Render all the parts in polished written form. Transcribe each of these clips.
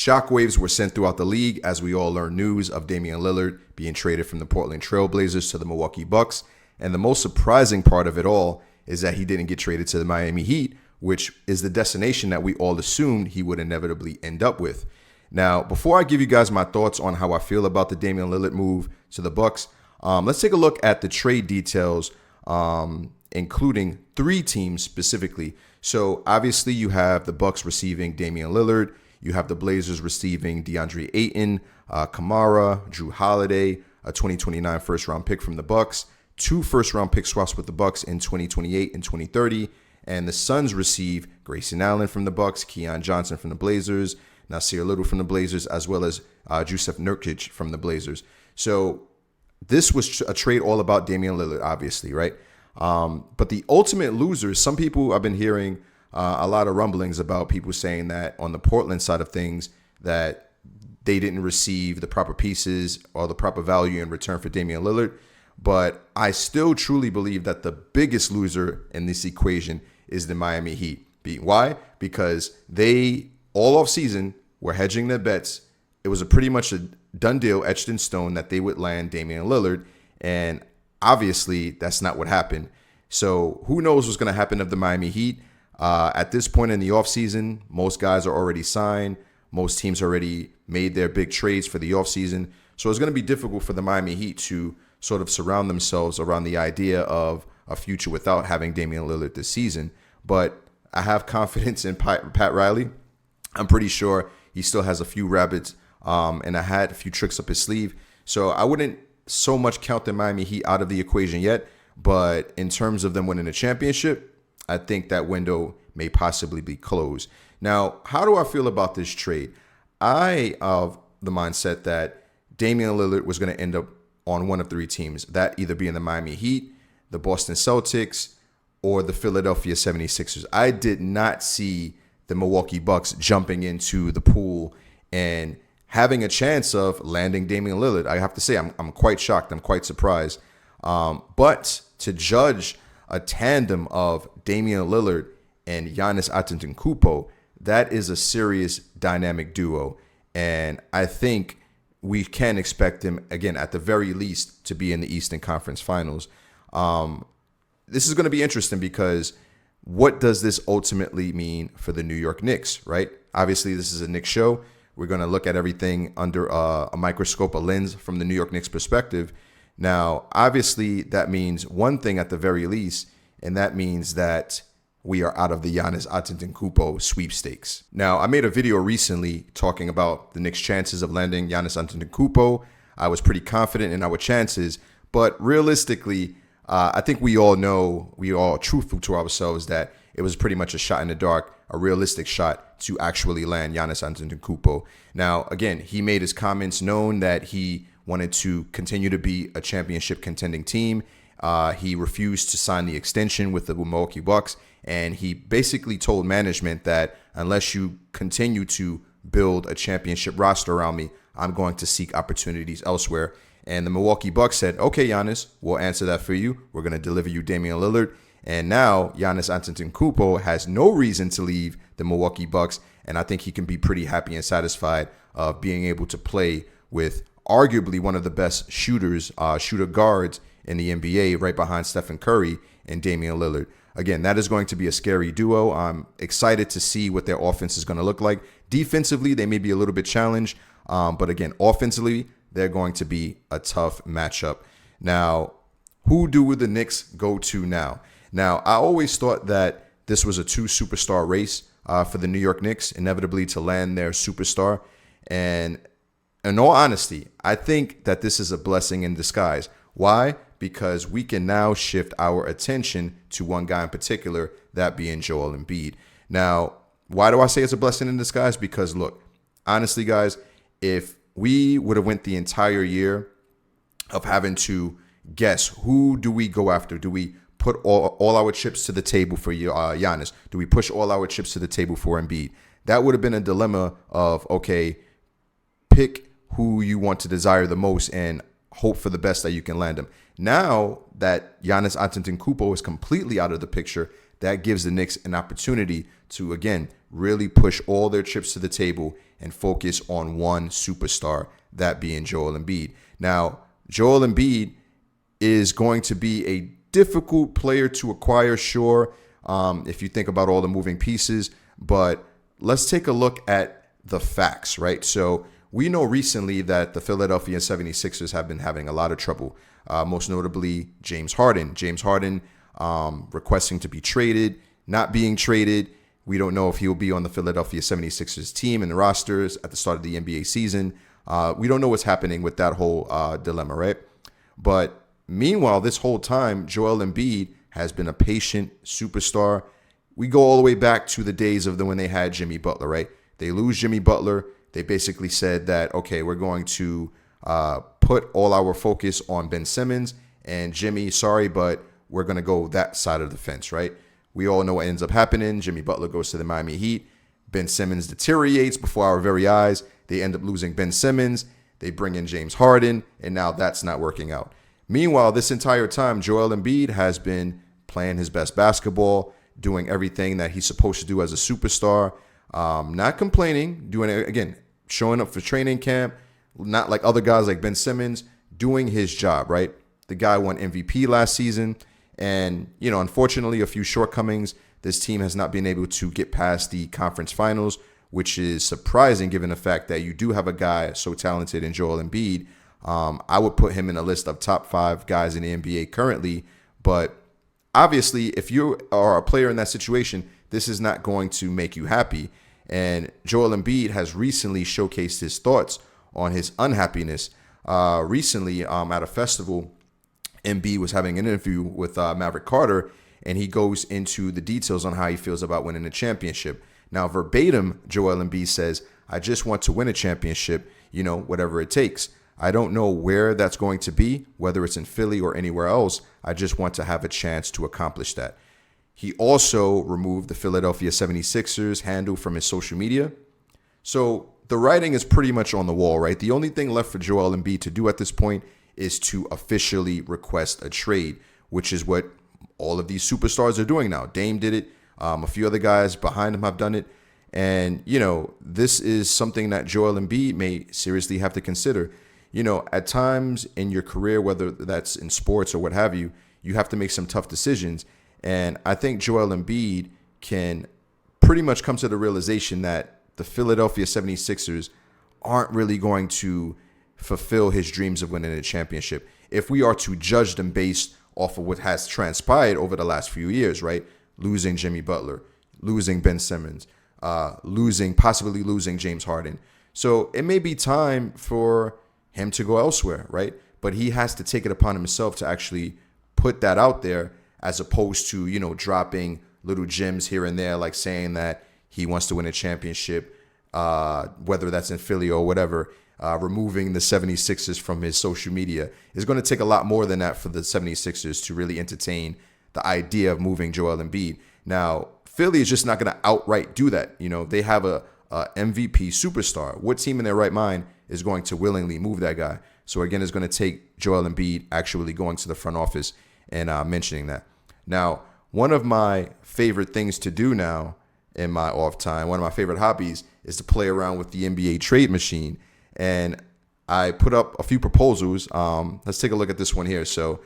shockwaves were sent throughout the league as we all learned news of Damian Lillard being traded from the Portland Trail Blazers to the Milwaukee Bucks. And the most surprising part of it all is that he didn't get traded to the Miami Heat, which is the destination that we all assumed he would inevitably end up with. Now, before I give you guys my thoughts on how I feel about the Damian Lillard move to the Bucks, let's take a look at the trade details, including 3 teams specifically. So obviously you have the Bucks receiving Damian Lillard. You have the Blazers receiving DeAndre Ayton, Kamara, Drew Holiday, a 2029 first-round pick from the Bucks, 2 first-round pick swaps with the Bucks in 2028 and 2030, and the Suns receive Grayson Allen from the Bucks, Keon Johnson from the Blazers, Nasir Little from the Blazers, as well as Jusuf Nurkic from the Blazers. So this was a trade all about Damian Lillard, obviously, right? But the ultimate losers, some people I've been hearing a lot of rumblings about people saying that on the Portland side of things that they didn't receive the proper pieces or the proper value in return for Damian Lillard. But I still truly believe that the biggest loser in this equation is the Miami Heat. Why? Because they, all off season, were hedging their bets. It was pretty much a done deal, etched in stone, that they would land Damian Lillard. And obviously, that's not what happened. So who knows what's going to happen of the Miami Heat? At this point in the offseason, most guys are already signed. Most teams already made their big trades for the offseason. So it's going to be difficult for the Miami Heat to sort of surround themselves around the idea of a future without having Damian Lillard this season. But I have confidence in Pat Riley. I'm pretty sure he still has a few rabbits and I had a few tricks up his sleeve. So I wouldn't so much count the Miami Heat out of the equation yet. But in terms of them winning a championship, I think that window may possibly be closed. Now, how do I feel about this trade? I have the mindset that Damian Lillard was going to end up on one of 3 teams, that either being the Miami Heat, the Boston Celtics, or the Philadelphia 76ers. I did not see the Milwaukee Bucks jumping into the pool and having a chance of landing Damian Lillard. I have to say, I'm quite shocked. I'm quite surprised. But to judge a tandem of Damian Lillard and Giannis Antetokounmpo, that is a serious dynamic duo. And I think we can expect him, again, at the very least, to be in the Eastern Conference Finals. This is going to be interesting because what does this ultimately mean for the New York Knicks, right? Obviously, this is a Knicks show. We're going to look at everything under a microscope, a lens from the New York Knicks perspective. Now, obviously, that means one thing at the very least, and that means that we are out of the Giannis Antetokounmpo sweepstakes. Now, I made a video recently talking about the Knicks' chances of landing Giannis Antetokounmpo. I was pretty confident in our chances, but realistically, I think we all know, we are all truthful to ourselves that it was pretty much a shot in the dark, a realistic shot to actually land Giannis Antetokounmpo. Now, again, he made his comments known that he wanted to continue to be a championship contending team. He refused to sign the extension with the Milwaukee Bucks, and he basically told management that unless you continue to build a championship roster around me, I'm going to seek opportunities elsewhere. And the Milwaukee Bucks said, okay, Giannis, we'll answer that for you. We're going to deliver you Damian Lillard. And now Giannis Antetokounmpo has no reason to leave the Milwaukee Bucks, and I think he can be pretty happy and satisfied of being able to play with arguably one of the best shooter guards in the NBA, right behind Stephen Curry and Damian Lillard. Again, that is going to be a scary duo. I'm excited to see what their offense is going to look like. Defensively, they may be a little bit challenged, but again, offensively, they're going to be a tough matchup. Now, who do the Knicks go to now? Now, I always thought that this was a 2-superstar race for the New York Knicks, inevitably to land their superstar. And in all honesty, I think that this is a blessing in disguise. Why? Because we can now shift our attention to one guy in particular, that being Joel Embiid. Now, why do I say it's a blessing in disguise? Because look, honestly, guys, if we would have went the entire year of having to guess who do we go after, do we put all our chips to the table for Giannis? Do we push all our chips to the table for Embiid? That would have been a dilemma of, okay, pick who you want to desire the most and hope for the best that you can land him. Now that Giannis Antetokounmpo is completely out of the picture, that gives the Knicks an opportunity to, again, really push all their chips to the table and focus on one superstar, that being Joel Embiid. Now, Joel Embiid is going to be a difficult player to acquire, sure, if you think about all the moving pieces. But let's take a look at the facts, right? So we know recently that the Philadelphia 76ers have been having a lot of trouble, most notably James Harden. James Harden requesting to be traded, not being traded. We don't know if he'll be on the Philadelphia 76ers team and the rosters at the start of the NBA season. We don't know what's happening with that whole dilemma, right? But meanwhile, this whole time, Joel Embiid has been a patient superstar. We go all the way back to the days of when they had Jimmy Butler, right? They lose Jimmy Butler. They basically said that, okay, we're going to put all our focus on Ben Simmons. And Jimmy, sorry, but we're going to go that side of the fence, right? We all know what ends up happening. Jimmy Butler goes to the Miami Heat. Ben Simmons deteriorates before our very eyes. They end up losing Ben Simmons. They bring in James Harden, and now that's not working out. Meanwhile, this entire time, Joel Embiid has been playing his best basketball, doing everything that he's supposed to do as a superstar, not complaining, doing it again, showing up for training camp, not like other guys like Ben Simmons, doing his job, right? The guy won MVP last season, and, unfortunately, a few shortcomings. This team has not been able to get past the conference finals, which is surprising given the fact that you do have a guy so talented in Joel Embiid. I would put him in a list of top 5 guys in the NBA currently, but obviously, if you are a player in that situation, this is not going to make you happy. And Joel Embiid has recently showcased his thoughts on his unhappiness. Recently, at a festival, Embiid was having an interview with Maverick Carter, and he goes into the details on how he feels about winning a championship. Now, verbatim, Joel Embiid says, "I just want to win a championship, whatever it takes. I don't know where that's going to be, whether it's in Philly or anywhere else. I just want to have a chance to accomplish that." He also removed the Philadelphia 76ers handle from his social media. So the writing is pretty much on the wall, right? The only thing left for Joel Embiid to do at this point is to officially request a trade, which is what all of these superstars are doing now. Dame did it. A few other guys behind him have done it. And, this is something that Joel Embiid may seriously have to consider. At times in your career, whether that's in sports or what have you, you have to make some tough decisions. And I think Joel Embiid can pretty much come to the realization that the Philadelphia 76ers aren't really going to fulfill his dreams of winning a championship if we are to judge them based off of what has transpired over the last few years, right? Losing Jimmy Butler, losing Ben Simmons, possibly losing James Harden. So it may be time for him to go elsewhere, right? But he has to take it upon himself to actually put that out there, as opposed to, dropping little gems here and there, like saying that he wants to win a championship, whether that's in Philly or whatever. Removing the 76ers from his social media is going to take a lot more than that for the 76ers to really entertain the idea of moving Joel Embiid. Now, Philly is just not going to outright do that. They have a MVP superstar. What team in their right mind is going to willingly move that guy? So again, it's going to take Joel Embiid actually going to the front office and mentioning that. Now, one of my favorite things to do now in my off time, one of my favorite hobbies, is to play around with the NBA trade machine. And I put up a few proposals. Let's take a look at this one here. So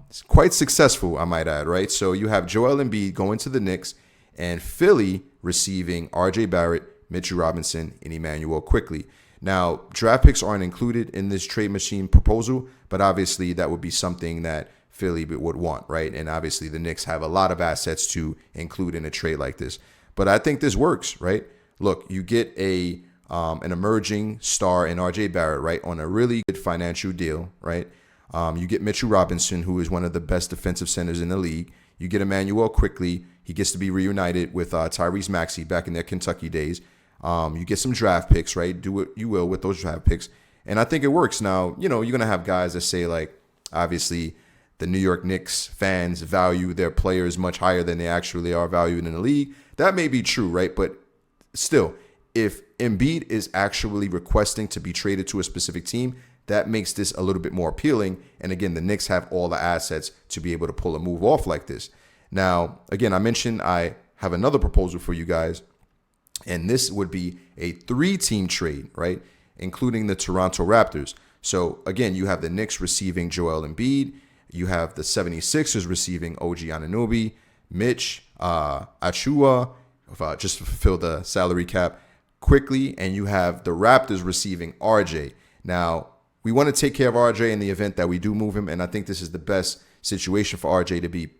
it's quite successful, I might add, right? So you have Joel Embiid going to the Knicks and Philly receiving RJ Barrett, Mitchell Robinson, and Emmanuel Quickley. Now, draft picks aren't included in this trade machine proposal, but obviously that would be something that Philly would want, right? And obviously the Knicks have a lot of assets to include in a trade like this. But I think this works, right? Look, you get an emerging star in RJ Barrett, right, on a really good financial deal, right? You get Mitchell Robinson, who is one of the best defensive centers in the league. You get Emmanuel Quickley. He gets to be reunited with Tyrese Maxey back in their Kentucky days. You get some draft picks, right? Do what you will with those draft picks. And I think it works. Now, you're going to have guys that say, like, obviously, the New York Knicks fans value their players much higher than they actually are valued in the league. That may be true, right? But still, if Embiid is actually requesting to be traded to a specific team, that makes this a little bit more appealing. And again, the Knicks have all the assets to be able to pull a move off like this. Now, again, I mentioned I have another proposal for you guys. And this would be a 3-team trade, right? Including the Toronto Raptors. So again, you have the Knicks receiving Joel Embiid. You have the 76ers receiving OG Anunoby, Mitch, Achua, just to fulfill the salary cap quickly. And you have the Raptors receiving RJ. Now, we want to take care of RJ in the event that we do move him. And I think this is the best situation for RJ to be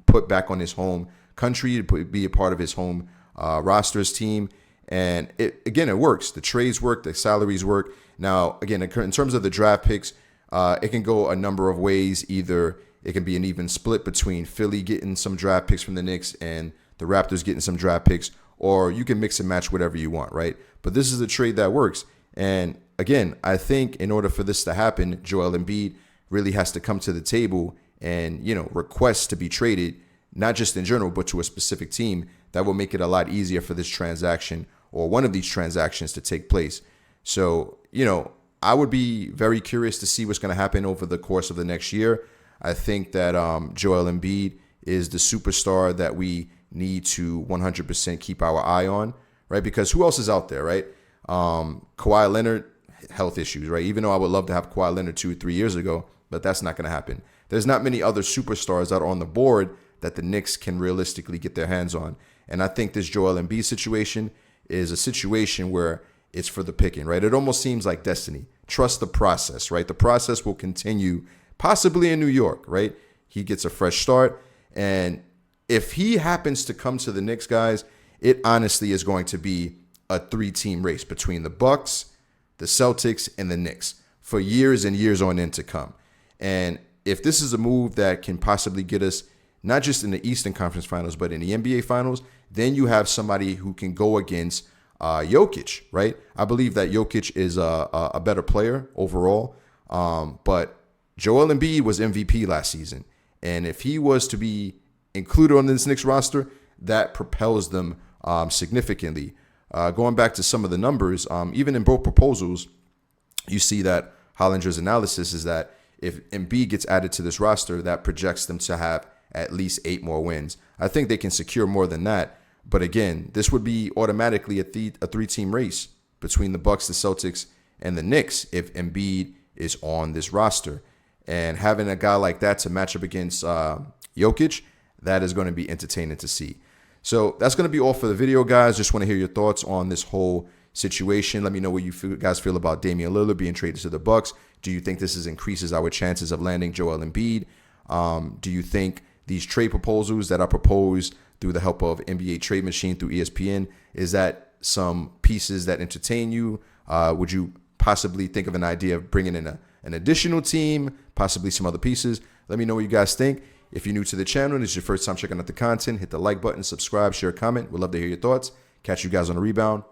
put back on his home country, to be a part of his home rosters team. And it works. The trades work, the salaries work. Now, again, in terms of the draft picks, it can go a number of ways. Either it can be an even split between Philly getting some draft picks from the Knicks and the Raptors getting some draft picks, or you can mix and match whatever you want, right? But this is a trade that works. And again, I think in order for this to happen, Joel Embiid really has to come to the table and, request to be traded, not just in general, but to a specific team. That will make it a lot easier for this transaction or one of these transactions to take place. So, I would be very curious to see what's going to happen over the course of the next year. I think that Joel Embiid is the superstar that we need to 100% keep our eye on, right? Because who else is out there, right? Kawhi Leonard, health issues, right? Even though I would love to have Kawhi Leonard 2 or 3 years ago, but that's not going to happen. There's not many other superstars that are on the board that the Knicks can realistically get their hands on. And I think this Joel Embiid situation is a situation where it's for the picking, right? It almost seems like destiny. Trust the process, right? The process will continue possibly in New York, right? He gets a fresh start. And if he happens to come to the Knicks, guys, it honestly is going to be a 3-team race between the Bucks, the Celtics, and the Knicks for years and years on end to come. And if this is a move that can possibly get us not just in the Eastern Conference Finals, but in the NBA Finals, then you have somebody who can go against Jokic, right? I believe that Jokic is a better player overall, but Joel Embiid was MVP last season. And if he was to be included on this Knicks roster, that propels them significantly. Going back to some of the numbers, even in both proposals, you see that Hollinger's analysis is that if Embiid gets added to this roster, that projects them to have at least 8 more wins. I think they can secure more than that. But again, this would be automatically a 3-team race between the Bucks, the Celtics, and the Knicks if Embiid is on this roster. And having a guy like that to match up against Jokic, that is going to be entertaining to see. So that's going to be all for the video, guys. Just want to hear your thoughts on this whole situation. Let me know what you guys feel about Damian Lillard being traded to the Bucks. Do you think this increases our chances of landing Joel Embiid? Do you think these trade proposals that are proposed through the help of NBA Trade Machine through ESPN, is that some pieces that entertain you? Would you possibly think of an idea of bringing in an additional team, possibly some other pieces? Let me know what you guys think. If you're new to the channel and it's your first time checking out the content, hit the like button, subscribe, share, comment. We'd love to hear your thoughts. Catch you guys on the rebound.